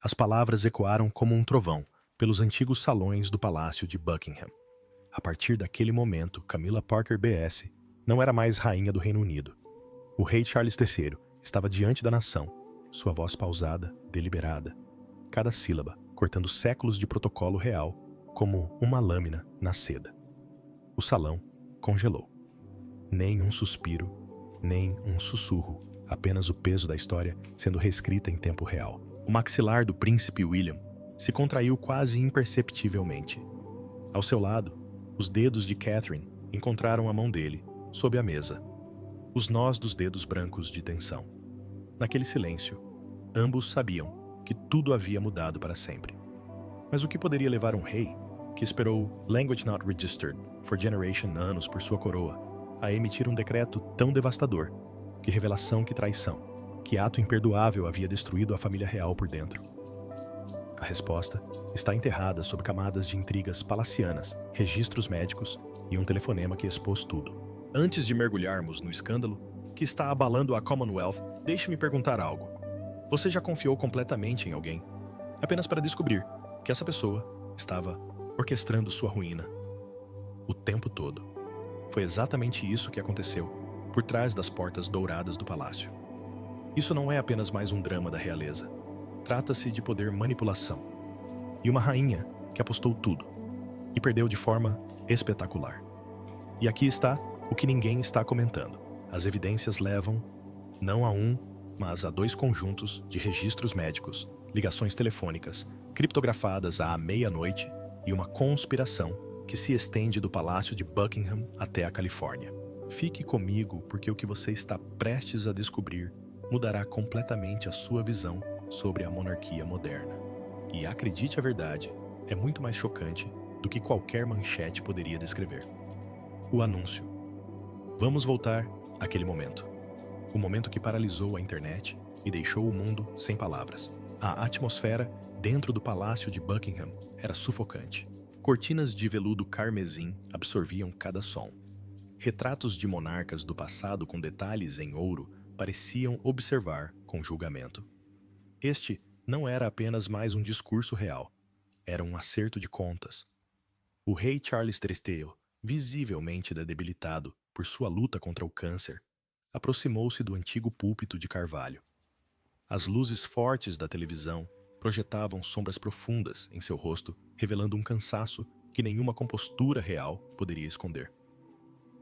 As palavras ecoaram como um trovão pelos antigos salões do Palácio de Buckingham. A partir daquele momento, Camilla Parker B.S. não era mais rainha do Reino Unido. O rei Charles III estava diante da nação, sua voz pausada, deliberada, cada sílaba cortando séculos de protocolo real como uma lâmina na seda. O salão congelou. Nem um suspiro, nem um sussurro, apenas o peso da história sendo reescrita em tempo real. O maxilar do príncipe William se contraiu quase imperceptivelmente. Ao seu lado, os dedos de Catherine encontraram a mão dele, sob a mesa. Os nós dos dedos brancos de tensão. Naquele silêncio, ambos sabiam que tudo havia mudado para sempre. Mas o que poderia levar um rei, que esperou Language Not Registered for Generation anos por sua coroa, a emitir um decreto tão devastador? Que revelação, que traição, que ato imperdoável havia destruído a família real por dentro? A resposta está enterrada sob camadas de intrigas palacianas, registros médicos e um telefonema que expôs tudo. Antes de mergulharmos no escândalo que está abalando a Commonwealth, deixe-me perguntar algo. Você já confiou completamente em alguém, apenas para descobrir que essa pessoa estava orquestrando sua ruína o tempo todo? Foi exatamente isso que aconteceu por trás das portas douradas do palácio. Isso não é apenas mais um drama da realeza. Trata-se de poder manipulação. E uma rainha que apostou tudo e perdeu de forma espetacular. E aqui está o que ninguém está comentando. As evidências levam, não a um, mas a dois conjuntos de registros médicos, ligações telefônicas, criptografadas à meia-noite e uma conspiração que se estende do Palácio de Buckingham até a Califórnia. Fique comigo, porque o que você está prestes a descobrir mudará completamente a sua visão sobre a monarquia moderna. E acredite a verdade, é muito mais chocante do que qualquer manchete poderia descrever. O anúncio. Vamos voltar àquele momento. O momento que paralisou a internet e deixou o mundo sem palavras. A atmosfera dentro do Palácio de Buckingham era sufocante. Cortinas de veludo carmesim absorviam cada som. Retratos de monarcas do passado com detalhes em ouro pareciam observar com julgamento. Este não era apenas mais um discurso real, era um acerto de contas. O rei Charles III, visivelmente debilitado por sua luta contra o câncer, aproximou-se do antigo púlpito de carvalho. As luzes fortes da televisão projetavam sombras profundas em seu rosto, revelando um cansaço que nenhuma compostura real poderia esconder.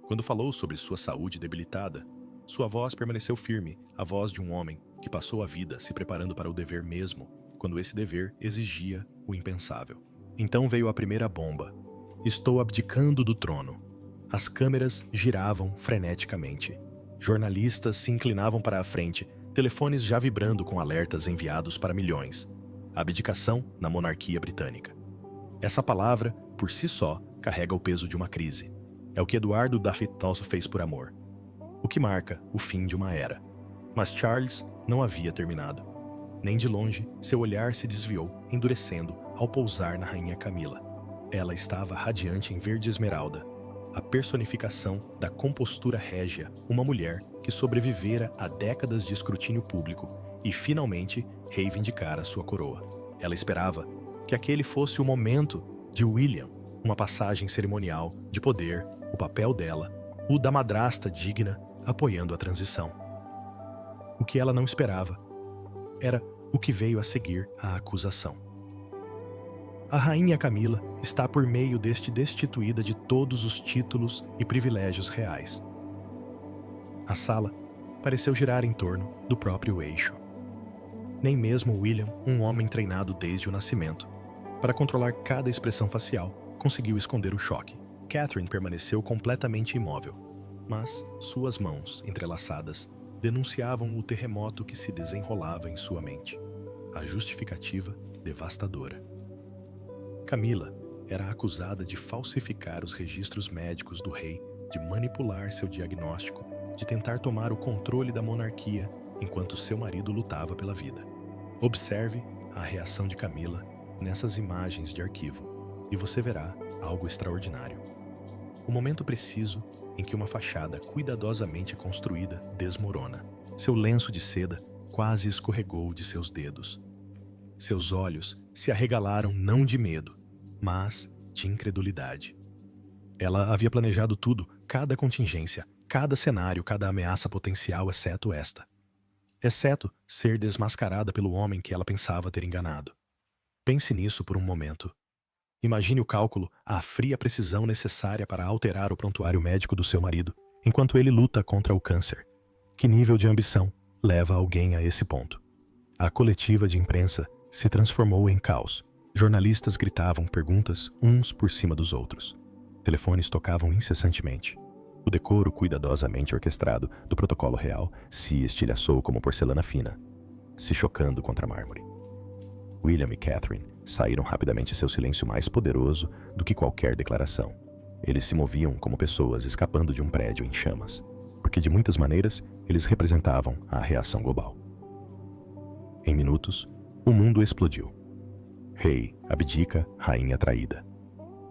Quando falou sobre sua saúde debilitada, sua voz permaneceu firme, a voz de um homem que passou a vida se preparando para o dever mesmo, quando esse dever exigia o impensável. Então veio a primeira bomba. Estou abdicando do trono. As câmeras giravam freneticamente. Jornalistas se inclinavam para a frente, telefones já vibrando com alertas enviados para milhões. A abdicação na monarquia britânica. Essa palavra, por si só, carrega o peso de uma crise. É o que Eduardo da Feitosa fez por amor. O que marca o fim de uma era. Mas Charles não havia terminado. Nem de longe, seu olhar se desviou, endurecendo ao pousar na rainha Camila. Ela estava radiante em verde esmeralda, a personificação da compostura régia, uma mulher que sobrevivera a décadas de escrutínio público e finalmente reivindicara sua coroa. Ela esperava que aquele fosse o momento de William, uma passagem cerimonial de poder, o papel dela, o da madrasta digna apoiando a transição. O que ela não esperava era o que veio a seguir a acusação. A rainha Camila está por meio deste destituída de todos os títulos e privilégios reais. A sala pareceu girar em torno do próprio eixo. Nem mesmo William, um homem treinado desde o nascimento para controlar cada expressão facial, conseguiu esconder o choque. Catherine permaneceu completamente imóvel, mas suas mãos, entrelaçadas, denunciavam o terremoto que se desenrolava em sua mente. A justificativa devastadora. Camila era acusada de falsificar os registros médicos do rei, de manipular seu diagnóstico, de tentar tomar o controle da monarquia enquanto seu marido lutava pela vida. Observe a reação de Camila nessas imagens de arquivo, e você verá algo extraordinário. O momento preciso em que uma fachada cuidadosamente construída desmorona. Seu lenço de seda quase escorregou de seus dedos. Seus olhos se arregalaram não de medo, mas de incredulidade. Ela havia planejado tudo, cada contingência, cada cenário, cada ameaça potencial, exceto esta. Exceto ser desmascarada pelo homem que ela pensava ter enganado. Pense nisso por um momento. Imagine o cálculo, a fria precisão necessária para alterar o prontuário médico do seu marido, enquanto ele luta contra o câncer. Que nível de ambição leva alguém a esse ponto? A coletiva de imprensa se transformou em caos. Jornalistas gritavam perguntas uns por cima dos outros. Telefones tocavam incessantemente. O decoro cuidadosamente orquestrado do protocolo real se estilhaçou como porcelana fina, se chocando contra mármore. William e Catherine saíram rapidamente seu silêncio mais poderoso do que qualquer declaração. Eles se moviam como pessoas escapando de um prédio em chamas, porque de muitas maneiras eles representavam a reação global. Em minutos, o mundo explodiu. Rei abdica, rainha traída.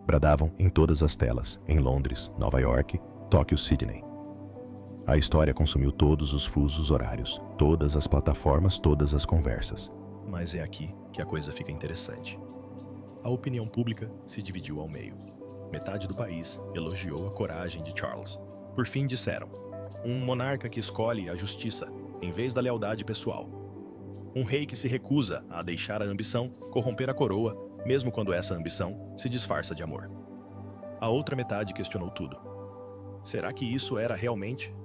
Bradavam em todas as telas, em Londres, Nova York, Tóquio, Sydney. A história consumiu todos os fusos horários, todas as plataformas, todas as conversas. Mas é aqui que a coisa fica interessante. A opinião pública se dividiu ao meio. Metade do país elogiou a coragem de Charles. Por fim disseram, um monarca que escolhe a justiça em vez da lealdade pessoal. Um rei que se recusa a deixar a ambição corromper a coroa, mesmo quando essa ambição se disfarça de amor. A outra metade questionou tudo. Será que isso era realmente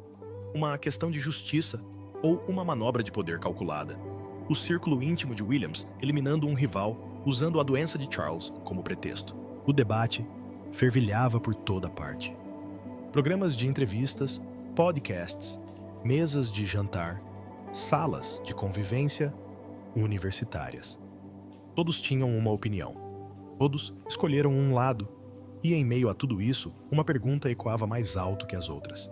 uma questão de justiça ou uma manobra de poder calculada? O círculo íntimo de Williams eliminando um rival, usando a doença de Charles como pretexto. O debate fervilhava por toda parte. Programas de entrevistas, podcasts, mesas de jantar, salas de convivência universitárias. Todos tinham uma opinião. Todos escolheram um lado. E em meio a tudo isso, uma pergunta ecoava mais alto que as outras.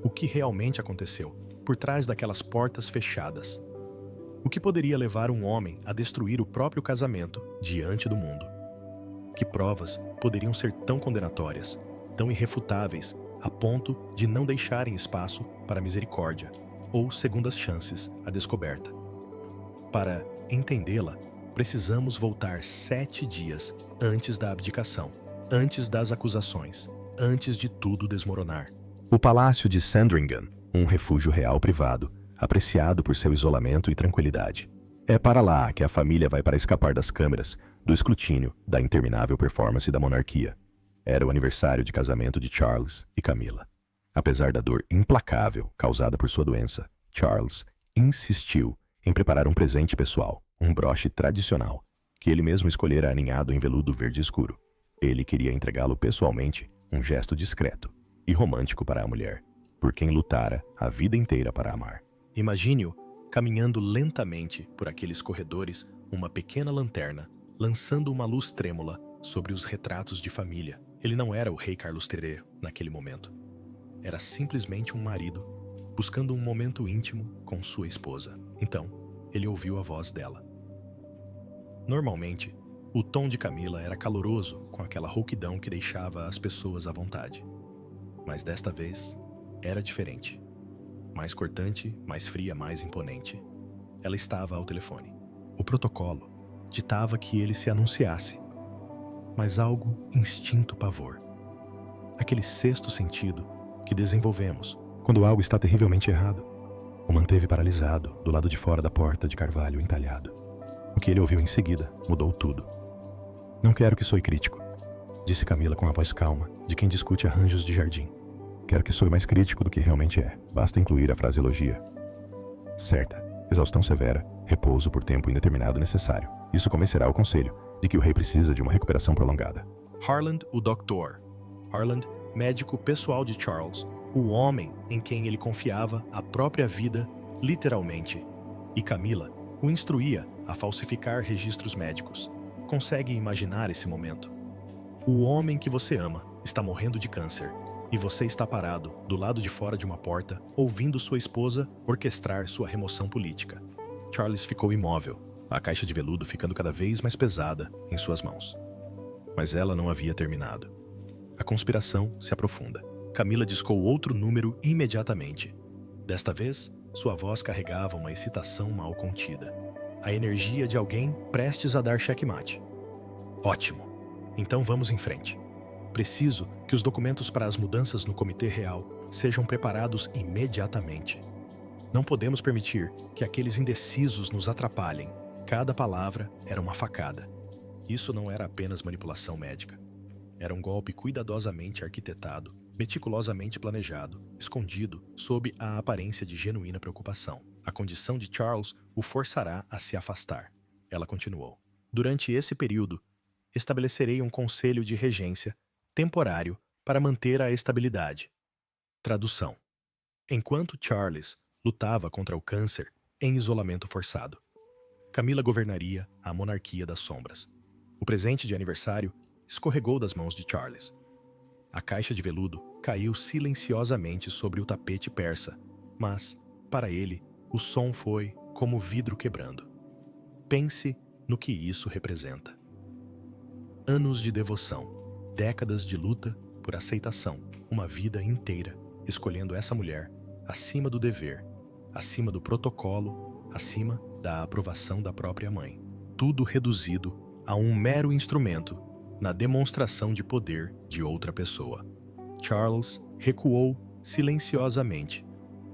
O que realmente aconteceu por trás daquelas portas fechadas? O que poderia levar um homem a destruir o próprio casamento diante do mundo? Que provas poderiam ser tão condenatórias, tão irrefutáveis, a ponto de não deixarem espaço para misericórdia ou segundas chances à descoberta? Para entendê-la, precisamos voltar 7 dias antes da abdicação, antes das acusações, antes de tudo desmoronar. O Palácio de Sandringham, um refúgio real privado, apreciado por seu isolamento e tranquilidade. É para lá que a família vai para escapar das câmeras, do escrutínio, da interminável performance da monarquia. Era o aniversário de casamento de Charles e Camilla. Apesar da dor implacável causada por sua doença, Charles insistiu em preparar um presente pessoal, um broche tradicional, que ele mesmo escolhera aninhado em veludo verde escuro. Ele queria entregá-lo pessoalmente, um gesto discreto e romântico para a mulher, por quem lutara a vida inteira para amar. Imagine-o caminhando lentamente por aqueles corredores, uma pequena lanterna, lançando uma luz trêmula sobre os retratos de família. Ele não era o rei Carlos III naquele momento. Era simplesmente um marido, buscando um momento íntimo com sua esposa. Então, ele ouviu a voz dela. Normalmente, o tom de Camilla era caloroso, com aquela rouquidão que deixava as pessoas à vontade. Mas desta vez, era diferente. Mais cortante, mais fria, mais imponente. Ela estava ao telefone. O protocolo ditava que ele se anunciasse. Mas algo instinto pavor. Aquele sexto sentido que desenvolvemos quando algo está terrivelmente errado, o manteve paralisado do lado de fora da porta de carvalho entalhado. O que ele ouviu em seguida mudou tudo. Não quero que soe crítico, disse Camilla com a voz calma de quem discute arranjos de jardim. Quero que soe mais crítico do que realmente é. Basta incluir a fraseologia. Certa, exaustão severa, repouso por tempo indeterminado necessário. Isso convencerá o conselho de que o rei precisa de uma recuperação prolongada. Harland, o doutor. Harland, médico pessoal de Charles, o homem em quem ele confiava a própria vida, literalmente. E Camilla o instruía a falsificar registros médicos. Consegue imaginar esse momento? O homem que você ama está morrendo de câncer. E você está parado, do lado de fora de uma porta, ouvindo sua esposa orquestrar sua remoção política. Charles ficou imóvel, a caixa de veludo ficando cada vez mais pesada em suas mãos. Mas ela não havia terminado. A conspiração se aprofunda. Camilla discou outro número imediatamente. Desta vez, sua voz carregava uma excitação mal contida. A energia de alguém prestes a dar checkmate. Ótimo. Então vamos em frente. Preciso que os documentos para as mudanças no Comitê Real sejam preparados imediatamente. Não podemos permitir que aqueles indecisos nos atrapalhem. Cada palavra era uma facada. Isso não era apenas manipulação médica. Era um golpe cuidadosamente arquitetado, meticulosamente planejado, escondido sob a aparência de genuína preocupação. A condição de Charles o forçará a se afastar. Ela continuou. Durante esse período, estabelecerei um conselho de regência temporário para manter a estabilidade. Tradução. Enquanto Charles lutava contra o câncer em isolamento forçado, Camila governaria a monarquia das sombras. O presente de aniversário escorregou das mãos de Charles. A caixa de veludo caiu silenciosamente sobre o tapete persa, mas, para ele, o som foi como vidro quebrando. Pense no que isso representa. Anos de devoção, décadas de luta por aceitação, uma vida inteira escolhendo essa mulher acima do dever, acima do protocolo, acima da aprovação da própria mãe. Tudo reduzido a um mero instrumento na demonstração de poder de outra pessoa. Charles recuou silenciosamente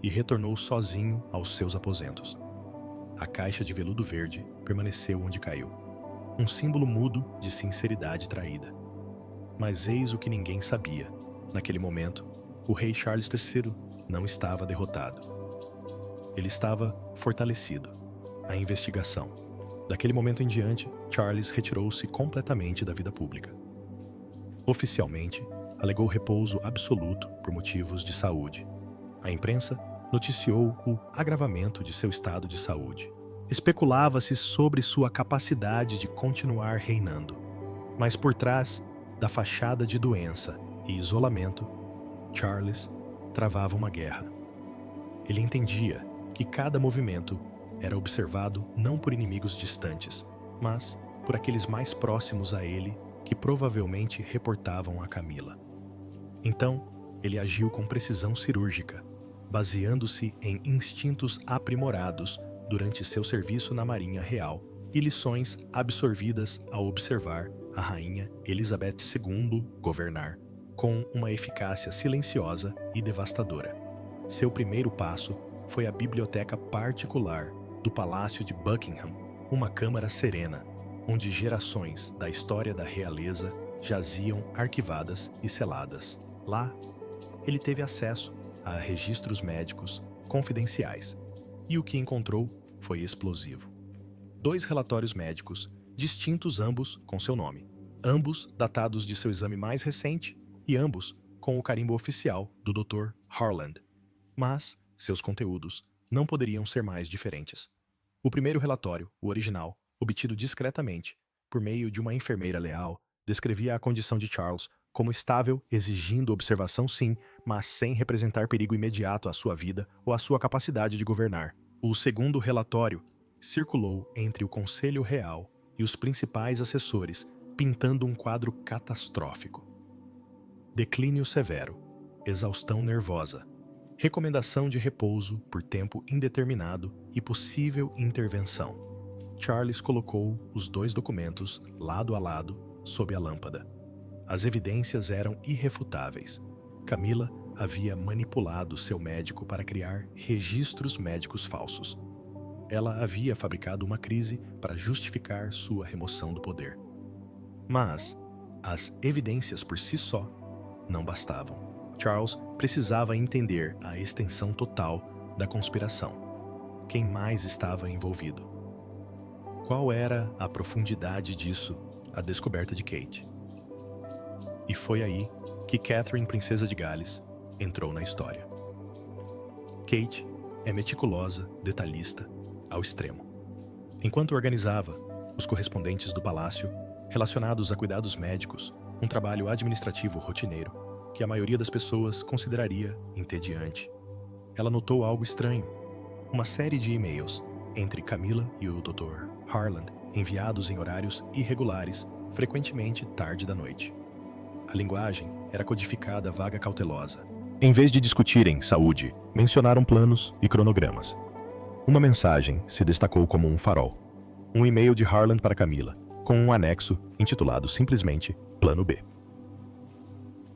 e retornou sozinho aos seus aposentos. A caixa de veludo verde permaneceu onde caiu, um símbolo mudo de sinceridade traída. Mas eis o que ninguém sabia. Naquele momento, o rei Charles III não estava derrotado. Ele estava fortalecido. A investigação. Daquele momento em diante, Charles retirou-se completamente da vida pública. Oficialmente, alegou repouso absoluto por motivos de saúde. A imprensa noticiou o agravamento de seu estado de saúde. Especulava-se sobre sua capacidade de continuar reinando. Mas por trás da fachada de doença e isolamento, Charles travava uma guerra. Ele entendia que cada movimento era observado não por inimigos distantes, mas por aqueles mais próximos a ele que provavelmente reportavam a Camila. Então, ele agiu com precisão cirúrgica, baseando-se em instintos aprimorados durante seu serviço na Marinha Real e lições absorvidas ao observar a rainha Elizabeth II governar com uma eficácia silenciosa e devastadora. Seu primeiro passo foi a biblioteca particular do Palácio de Buckingham, uma câmara serena, onde gerações da história da realeza jaziam arquivadas e seladas. Lá, ele teve acesso a registros médicos confidenciais, e o que encontrou foi explosivo. 2 relatórios médicos, distintos ambos com seu nome, ambos datados de seu exame mais recente e ambos com o carimbo oficial do Dr. Harland. Mas seus conteúdos não poderiam ser mais diferentes. O primeiro relatório, o original, obtido discretamente, por meio de uma enfermeira leal, descrevia a condição de Charles como estável, exigindo observação sim, mas sem representar perigo imediato à sua vida ou à sua capacidade de governar. O segundo relatório circulou entre o Conselho Real e os principais assessores, pintando um quadro catastrófico. Declínio severo, exaustão nervosa, recomendação de repouso por tempo indeterminado e possível intervenção. Charles colocou os 2 documentos lado a lado sob a lâmpada. As evidências eram irrefutáveis. Camila havia manipulado seu médico para criar registros médicos falsos. Ela havia fabricado uma crise para justificar sua remoção do poder. Mas as evidências por si só não bastavam. Charles precisava entender a extensão total da conspiração. Quem mais estava envolvido? Qual era a profundidade disso? A descoberta de Kate. E foi aí que Catherine, princesa de Gales, entrou na história. Kate é meticulosa, detalhista, ao extremo. Enquanto organizava os correspondentes do palácio relacionados a cuidados médicos, um trabalho administrativo rotineiro que a maioria das pessoas consideraria entediante, ela notou algo estranho. Uma série de e-mails entre Camila e o Dr. Harland, enviados em horários irregulares, frequentemente tarde da noite. A linguagem era codificada vaga cautelosa. Em vez de discutirem saúde, mencionaram planos e cronogramas. Uma mensagem se destacou como um farol. Um e-mail de Harland para Camila, com um anexo intitulado simplesmente Plano B.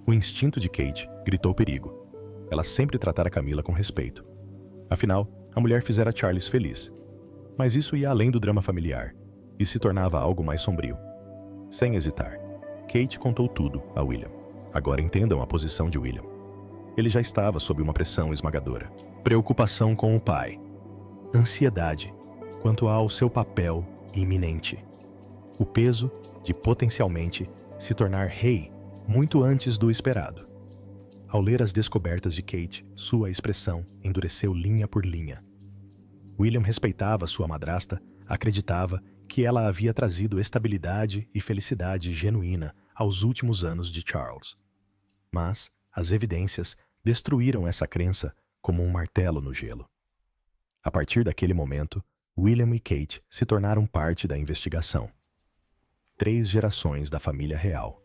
O instinto de Kate gritou perigo. Ela sempre tratara Camila com respeito. Afinal, a mulher fizera Charles feliz. Mas isso ia além do drama familiar e se tornava algo mais sombrio. Sem hesitar, Kate contou tudo a William. Agora entendam a posição de William. Ele já estava sob uma pressão esmagadora. Preocupação com o pai. Ansiedade quanto ao seu papel iminente. O peso de potencialmente se tornar rei muito antes do esperado. Ao ler as descobertas de Kate, sua expressão endureceu linha por linha. William respeitava sua madrasta, acreditava que ela havia trazido estabilidade e felicidade genuína aos últimos anos de Charles. Mas as evidências destruíram essa crença como um martelo no gelo. A partir daquele momento, William e Kate se tornaram parte da investigação. 3 gerações da família real.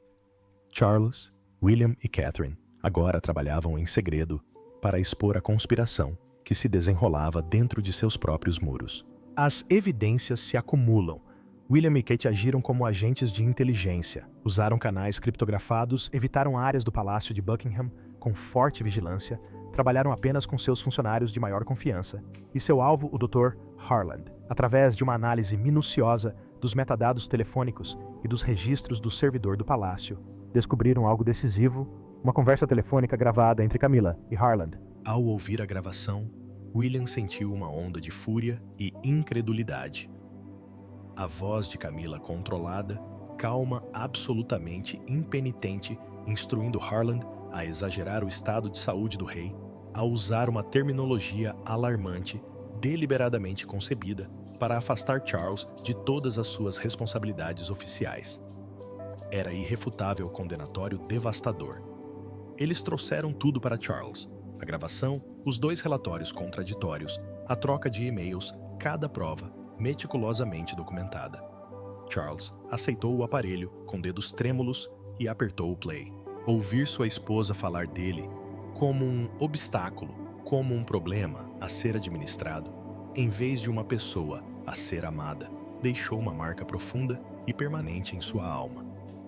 Charles, William e Catherine agora trabalhavam em segredo para expor a conspiração que se desenrolava dentro de seus próprios muros. As evidências se acumulam. William e Kate agiram como agentes de inteligência, usaram canais criptografados, evitaram áreas do Palácio de Buckingham com forte vigilância, trabalharam apenas com seus funcionários de maior confiança e seu alvo, o Dr. Harland, através de uma análise minuciosa dos metadados telefônicos e dos registros do servidor do palácio, descobriram algo decisivo, uma conversa telefônica gravada entre Camila e Harland. Ao ouvir a gravação, William sentiu uma onda de fúria e incredulidade. A voz de Camila controlada, calma, absolutamente impenitente, instruindo Harland a exagerar o estado de saúde do rei, a usar uma terminologia alarmante, deliberadamente concebida para afastar Charles de todas as suas responsabilidades oficiais. Era irrefutável condenatório devastador. Eles trouxeram tudo para Charles. A gravação, os 2 relatórios contraditórios, a troca de e-mails, cada prova, meticulosamente documentada. Charles aceitou o aparelho com dedos trêmulos e apertou o play. Ouvir sua esposa falar dele como um obstáculo, como um problema a ser administrado, em vez de uma pessoa a ser amada, deixou uma marca profunda e permanente em sua alma.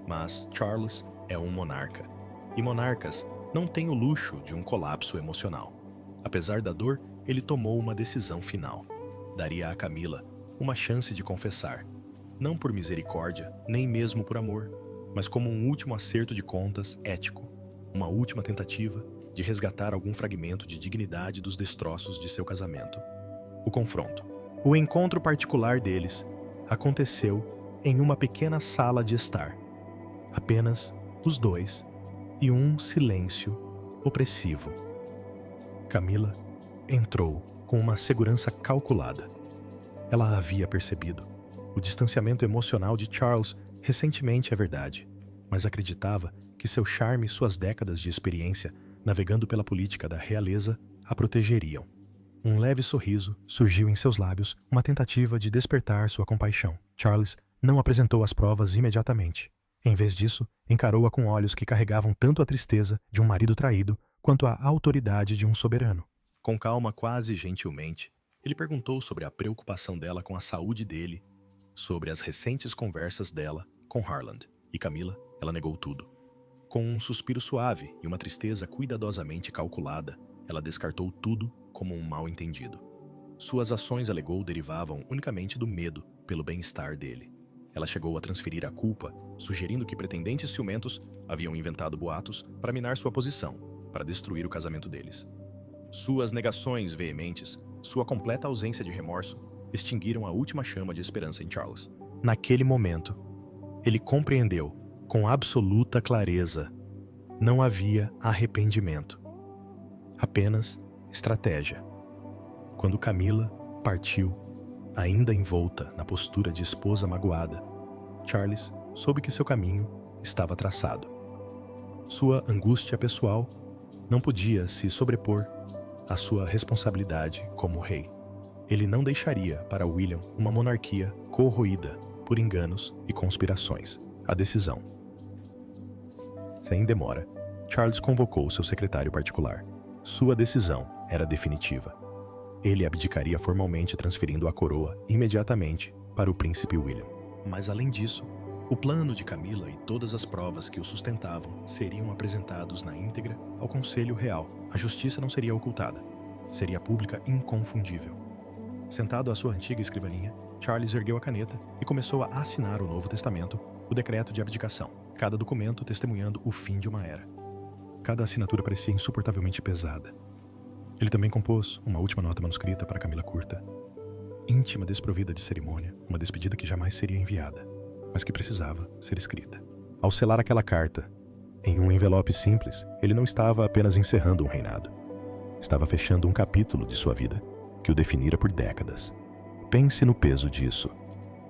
Mas Charles é um monarca, e monarcas não têm o luxo de um colapso emocional. Apesar da dor, ele tomou uma decisão final. Daria a Camila uma chance de confessar, não por misericórdia, nem mesmo por amor, mas como um último acerto de contas ético, uma última tentativa de resgatar algum fragmento de dignidade dos destroços de seu casamento. O confronto. O encontro particular deles aconteceu em uma pequena sala de estar. Apenas os 2 e um silêncio opressivo. Camila entrou com uma segurança calculada. Ela havia percebido o distanciamento emocional de Charles recentemente, é verdade, mas acreditava que seu charme e suas décadas de experiência navegando pela política da realeza a protegeriam. Um leve sorriso surgiu em seus lábios, uma tentativa de despertar sua compaixão. Charles não apresentou as provas imediatamente. Em vez disso, encarou-a com olhos que carregavam tanto a tristeza de um marido traído quanto a autoridade de um soberano. Com calma, quase gentilmente, ele perguntou sobre a preocupação dela com a saúde dele, sobre as recentes conversas dela com Harland. E Camila, ela negou tudo. Com um suspiro suave e uma tristeza cuidadosamente calculada, ela descartou tudo como um mal-entendido. Suas ações, alegou, derivavam unicamente do medo pelo bem-estar dele. Ela chegou a transferir a culpa, sugerindo que pretendentes ciumentos haviam inventado boatos para minar sua posição, para destruir o casamento deles. Suas negações veementes, sua completa ausência de remorso, extinguiram a última chama de esperança em Charles. Naquele momento, ele compreendeu, com absoluta clareza, não havia arrependimento. Apenas estratégia. Quando Camila partiu, ainda envolta na postura de esposa magoada, Charles soube que seu caminho estava traçado. Sua angústia pessoal não podia se sobrepor à sua responsabilidade como rei. Ele não deixaria para William uma monarquia corroída por enganos e conspirações. A decisão. Sem demora, Charles convocou seu secretário particular. Sua decisão era definitiva. Ele abdicaria formalmente, transferindo a coroa imediatamente para o príncipe William. Mas além disso, o plano de Camila e todas as provas que o sustentavam seriam apresentados na íntegra ao Conselho Real. A justiça não seria ocultada, seria pública e inconfundível. Sentado à sua antiga escrivaninha, Charles ergueu a caneta e começou a assinar o Novo Testamento, o decreto de abdicação, cada documento testemunhando o fim de uma era. Cada assinatura parecia insuportavelmente pesada. Ele também compôs uma última nota manuscrita para Camila curta, íntima, desprovida de cerimônia, uma despedida que jamais seria enviada, mas que precisava ser escrita. Ao selar aquela carta, em um envelope simples, ele não estava apenas encerrando um reinado. Estava fechando um capítulo de sua vida que o definira por décadas. Pense no peso disso.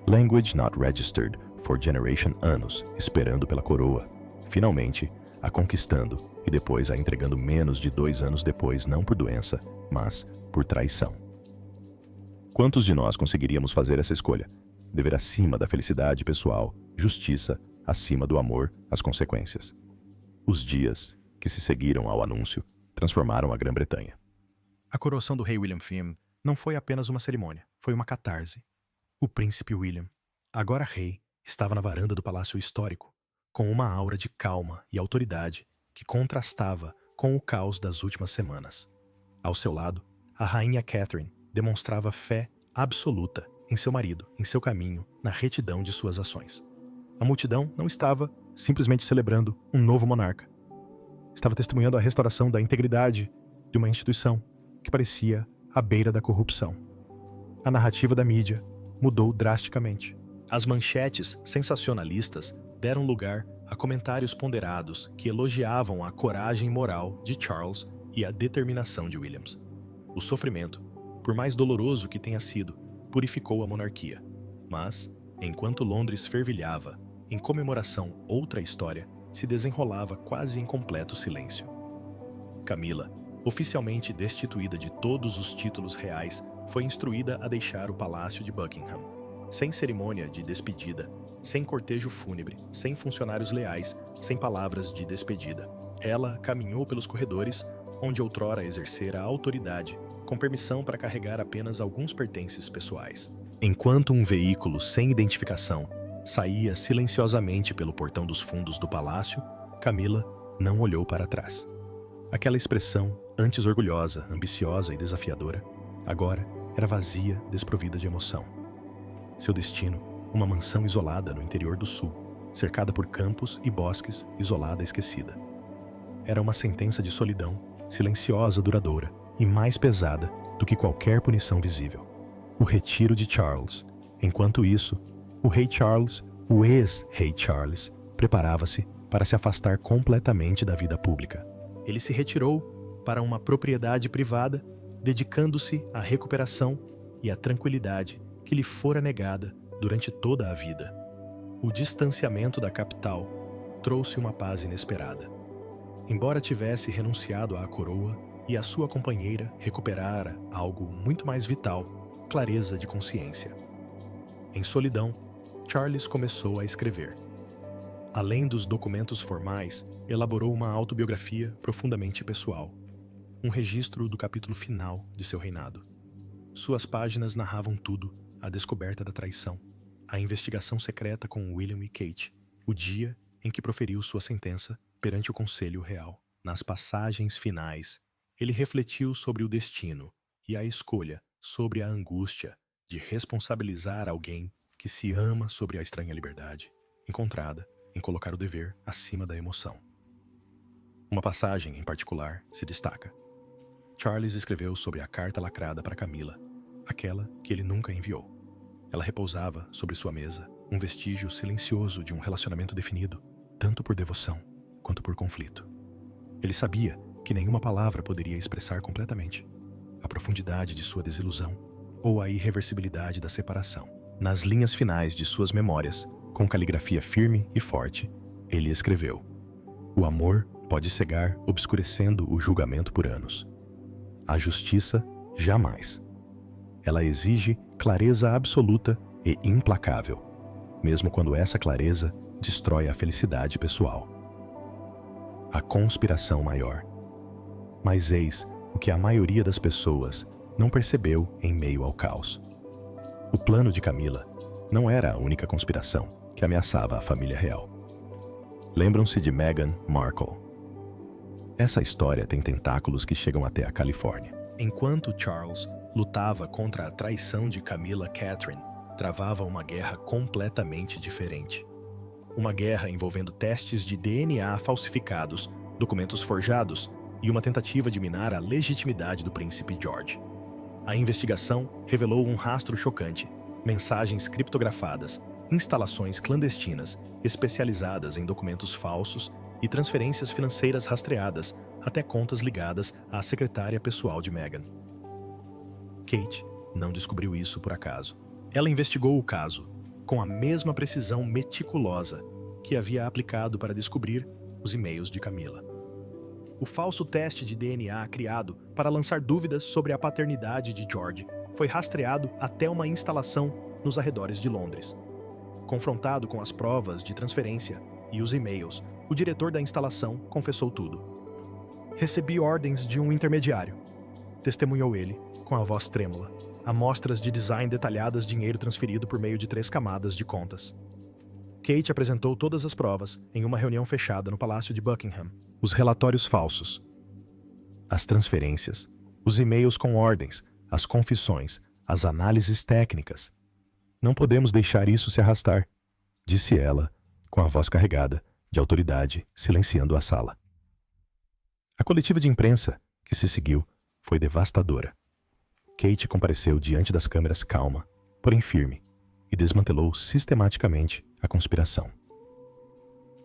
Language not registered for generation anos, esperando pela coroa, finalmente a conquistando e depois a entregando menos de 2 anos depois, não por doença, mas por traição. Quantos de nós conseguiríamos fazer essa escolha? Dever acima da felicidade pessoal, justiça, acima do amor, as consequências. Os dias que se seguiram ao anúncio transformaram a Grã-Bretanha. A coroação do rei William Fim não foi apenas uma cerimônia, foi uma catarse. O príncipe William, agora rei, estava na varanda do palácio histórico, com uma aura de calma e autoridade que contrastava com o caos das últimas semanas. Ao seu lado, a rainha Catherine demonstrava fé absoluta em seu marido, em seu caminho, na retidão de suas ações. A multidão não estava simplesmente celebrando um novo monarca. Estava testemunhando a restauração da integridade de uma instituição que parecia à beira da corrupção. A narrativa da mídia mudou drasticamente. As manchetes sensacionalistas deram lugar a comentários ponderados que elogiavam a coragem moral de Charles e a determinação de Williams. O sofrimento, por mais doloroso que tenha sido, purificou a monarquia. Mas, enquanto Londres fervilhava, em comemoração outra história se desenrolava quase em completo silêncio. Camila, oficialmente destituída de todos os títulos reais, foi instruída a deixar o palácio de Buckingham. Sem cerimônia de despedida, sem cortejo fúnebre, sem funcionários leais, sem palavras de despedida. Ela caminhou pelos corredores, onde outrora exercera a autoridade, com permissão para carregar apenas alguns pertences pessoais. Enquanto um veículo sem identificação saía silenciosamente pelo portão dos fundos do palácio, Camila não olhou para trás. Aquela expressão, antes orgulhosa, ambiciosa e desafiadora, agora era vazia, desprovida de emoção. Seu destino, uma mansão isolada no interior do sul, cercada por campos e bosques, isolada e esquecida. Era uma sentença de solidão, silenciosa, duradoura e mais pesada do que qualquer punição visível. O retiro de Charles. Enquanto isso, o rei Charles, o ex-rei Charles, preparava-se para se afastar completamente da vida pública. Ele se retirou para uma propriedade privada, dedicando-se à recuperação e à tranquilidade que lhe fora negada durante toda a vida. O distanciamento da capital trouxe uma paz inesperada. Embora tivesse renunciado à coroa e a sua companheira recuperara algo muito mais vital, clareza de consciência. Em solidão, Charles começou a escrever. Além dos documentos formais, elaborou uma autobiografia profundamente pessoal, um registro do capítulo final de seu reinado. Suas páginas narravam tudo: a descoberta da traição, a investigação secreta com William e Kate, o dia em que proferiu sua sentença perante o Conselho Real. Nas passagens finais, ele refletiu sobre o destino e a escolha sobre a angústia de responsabilizar alguém que se ama sobre a estranha liberdade encontrada em colocar o dever acima da emoção. Uma passagem em particular se destaca. Charles escreveu sobre a carta lacrada para Camila, aquela que ele nunca enviou. Ela repousava sobre sua mesa, um vestígio silencioso de um relacionamento definido, tanto por devoção quanto por conflito. Ele sabia que nenhuma palavra poderia expressar completamente a profundidade de sua desilusão ou a irreversibilidade da separação. Nas linhas finais de suas memórias, com caligrafia firme e forte, ele escreveu: "O amor pode cegar, obscurecendo o julgamento por anos. A justiça, jamais. Ela exige clareza absoluta e implacável, mesmo quando essa clareza destrói a felicidade pessoal. A conspiração maior. Mas eis o que a maioria das pessoas não percebeu em meio ao caos. O plano de Camila não era a única conspiração que ameaçava a família real. Lembram-se de Meghan Markle? Essa história tem tentáculos que chegam até a Califórnia. Enquanto Charles lutava contra a traição de Camilla Catherine, travava uma guerra completamente diferente. Uma guerra envolvendo testes de DNA falsificados, documentos forjados e uma tentativa de minar a legitimidade do príncipe George. A investigação revelou um rastro chocante: mensagens criptografadas, instalações clandestinas especializadas em documentos falsos e transferências financeiras rastreadas até contas ligadas à secretária pessoal de Meghan. Kate não descobriu isso por acaso. Ela investigou o caso com a mesma precisão meticulosa que havia aplicado para descobrir os e-mails de Camilla. O falso teste de DNA criado para lançar dúvidas sobre a paternidade de George foi rastreado até uma instalação nos arredores de Londres. Confrontado com as provas de transferência e os e-mails, o diretor da instalação confessou tudo. "Recebi ordens de um intermediário", testemunhou ele, com a voz trêmula. Amostras de design detalhadas, dinheiro transferido por meio de 3 camadas de contas. Kate apresentou todas as provas em uma reunião fechada no Palácio de Buckingham. Os relatórios falsos, as transferências, os e-mails com ordens, as confissões, as análises técnicas. "Não podemos deixar isso se arrastar", disse ela, com a voz carregada de autoridade, silenciando a sala. A coletiva de imprensa que se seguiu foi devastadora. Kate compareceu diante das câmeras calma, porém firme, e desmantelou sistematicamente a conspiração.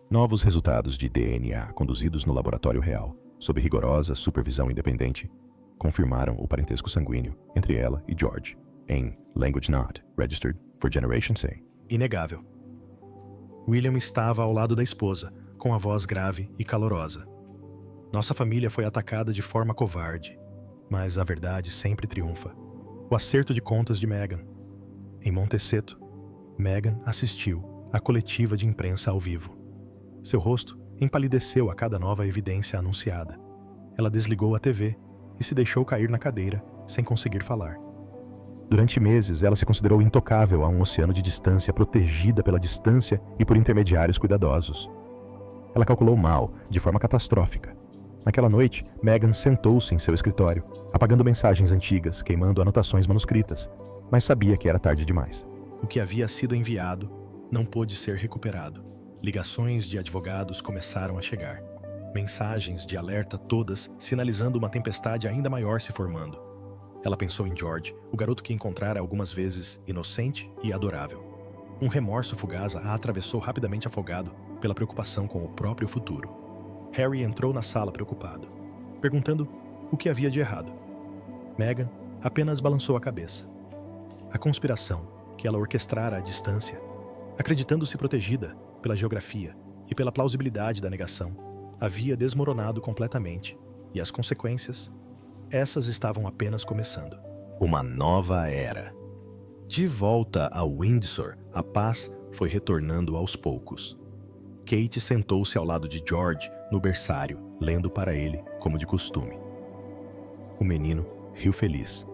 Novos resultados de DNA conduzidos no laboratório real, sob rigorosa supervisão independente, confirmaram o parentesco sanguíneo entre ela e George, em Language Not Registered for Generation Say. Inegável. William estava ao lado da esposa, com a voz grave e calorosa. "Nossa família foi atacada de forma covarde, mas a verdade sempre triunfa. O acerto de contas de Meghan." Em Montecito, Meghan assistiu à coletiva de imprensa ao vivo. Seu rosto empalideceu a cada nova evidência anunciada. Ela desligou a TV e se deixou cair na cadeira, sem conseguir falar. Durante meses, ela se considerou intocável a um oceano de distância, protegida pela distância e por intermediários cuidadosos. Ela calculou mal, de forma catastrófica. Naquela noite, Meghan sentou-se em seu escritório, apagando mensagens antigas, queimando anotações manuscritas, mas sabia que era tarde demais. O que havia sido enviado não pôde ser recuperado. Ligações de advogados começaram a chegar. Mensagens de alerta todas sinalizando uma tempestade ainda maior se formando. Ela pensou em George, o garoto que encontrara algumas vezes inocente e adorável. Um remorso fugaz a atravessou rapidamente afogado pela preocupação com o próprio futuro. Harry entrou na sala preocupado, perguntando o que havia de errado. Meghan apenas balançou a cabeça. A conspiração que ela orquestrara à distância, acreditando-se protegida pela geografia e pela plausibilidade da negação, havia desmoronado completamente, e as consequências, essas estavam apenas começando. Uma nova era. De volta a Windsor, a paz foi retornando aos poucos. Kate sentou-se ao lado de George no berçário, lendo para ele, como de costume. O menino riu feliz.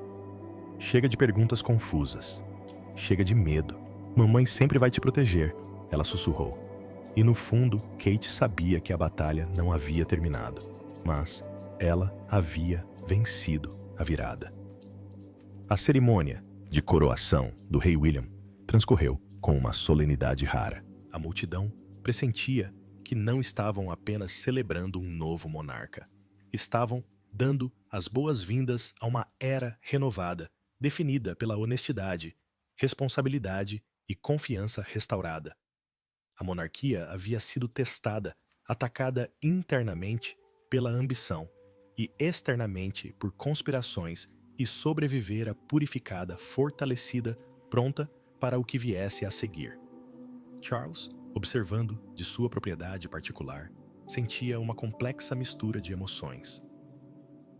"Chega de perguntas confusas. Chega de medo. Mamãe sempre vai te proteger", ela sussurrou. E no fundo, Kate sabia que a batalha não havia terminado, mas ela havia vencido a virada. A cerimônia de coroação do rei William transcorreu com uma solenidade rara. A multidão pressentia que não estavam apenas celebrando um novo monarca. Estavam dando as boas-vindas a uma era renovada, definida pela honestidade, responsabilidade e confiança restaurada. A monarquia havia sido testada, atacada internamente pela ambição e externamente por conspirações, e sobrevivera purificada, fortalecida, pronta para o que viesse a seguir. Charles, observando de sua propriedade particular, sentia uma complexa mistura de emoções.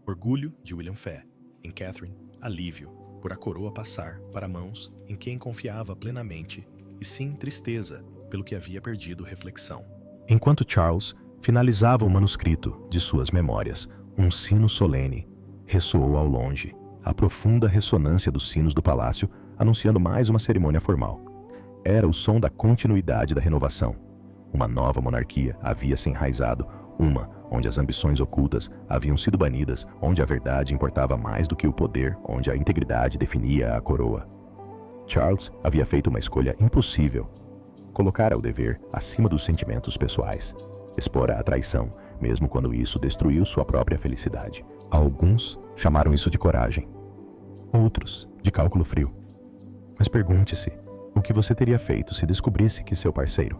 Orgulho de William Fé, em Catherine, alívio por a coroa passar para mãos em quem confiava plenamente, e sim tristeza pelo que havia perdido reflexão. Enquanto Charles finalizava o manuscrito de suas memórias, um sino solene ressoou ao longe, a profunda ressonância dos sinos do palácio anunciando mais uma cerimônia formal. era o som da continuidade da renovação. Uma nova monarquia havia se enraizado, uma onde as ambições ocultas haviam sido banidas, onde a verdade importava mais do que o poder, onde a integridade definia a coroa. Charles havia feito uma escolha impossível. Colocara o dever acima dos sentimentos pessoais. Expora a traição, mesmo quando isso destruiu sua própria felicidade. Alguns chamaram isso de coragem. Outros, de cálculo frio. Mas pergunte-se, o que você teria feito se descobrisse que seu parceiro,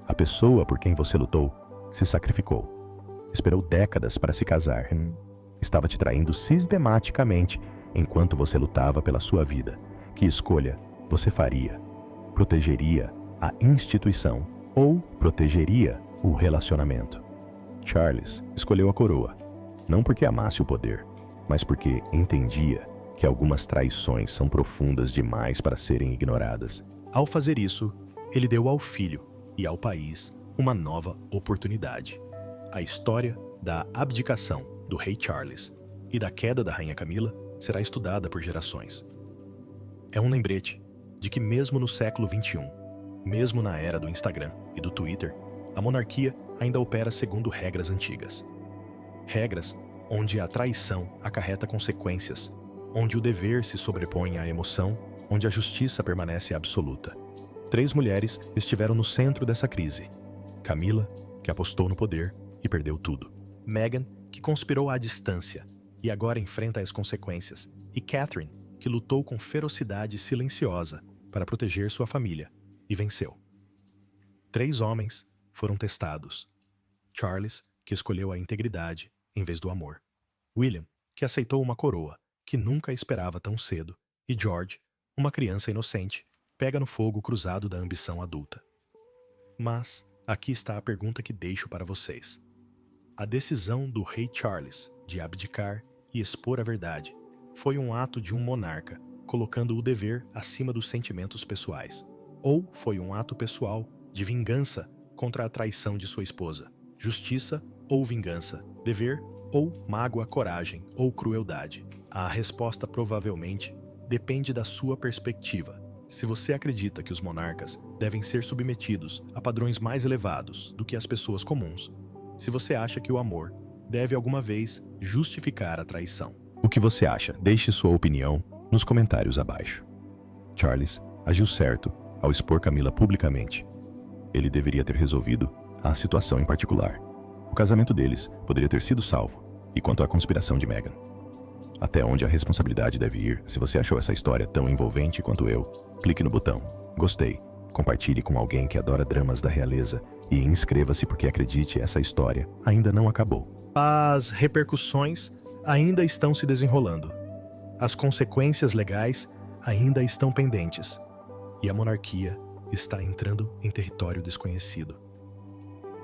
a pessoa por quem você lutou, se sacrificou, esperou décadas para se casar, estava te traindo sistematicamente enquanto você lutava pela sua vida? Que escolha você faria? Protegeria a instituição ou protegeria o relacionamento? Charles escolheu a coroa, não porque amasse o poder, mas porque entendia que algumas traições são profundas demais para serem ignoradas. Ao fazer isso, ele deu ao filho e ao país uma nova oportunidade. A história da abdicação do rei Charles e da queda da rainha Camila será estudada por gerações. É um lembrete de que mesmo no século XXI, mesmo na era do Instagram e do Twitter, a monarquia ainda opera segundo regras antigas. Regras onde a traição acarreta consequências, onde o dever se sobrepõe à emoção, onde a justiça permanece absoluta. 3 mulheres estiveram no centro dessa crise. Camila, que apostou no poder e perdeu tudo. Meghan, que conspirou à distância e agora enfrenta as consequências. E Catherine, que lutou com ferocidade silenciosa para proteger sua família e venceu. 3 homens foram testados. Charles, que escolheu a integridade em vez do amor. William, que aceitou uma coroa que nunca esperava tão cedo. E George, uma criança inocente, pega no fogo cruzado da ambição adulta. Mas aqui está a pergunta que deixo para vocês. A decisão do rei Charles de abdicar e expor a verdade foi um ato de um monarca colocando o dever acima dos sentimentos pessoais? Ou foi um ato pessoal de vingança contra a traição de sua esposa? Justiça ou vingança? Dever ou mágoa, coragem ou crueldade? A resposta provavelmente depende da sua perspectiva. Se você acredita que os monarcas devem ser submetidos a padrões mais elevados do que as pessoas comuns, se você acha que o amor deve alguma vez justificar a traição. O que você acha? Deixe sua opinião nos comentários abaixo. Charles agiu certo ao expor Camila publicamente. Ele deveria ter resolvido a situação em particular. O casamento deles poderia ter sido salvo. E quanto à conspiração de Meghan? Até onde a responsabilidade deve ir? Se você achou essa história tão envolvente quanto eu, clique no botão gostei, compartilhe com alguém que adora dramas da realeza e inscreva-se porque acredite, essa história ainda não acabou. As repercussões ainda estão se desenrolando. As consequências legais ainda estão pendentes. E a monarquia está entrando em território desconhecido.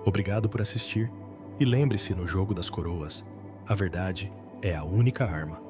Obrigado por assistir e lembre-se, no jogo das coroas, a verdade é a única arma.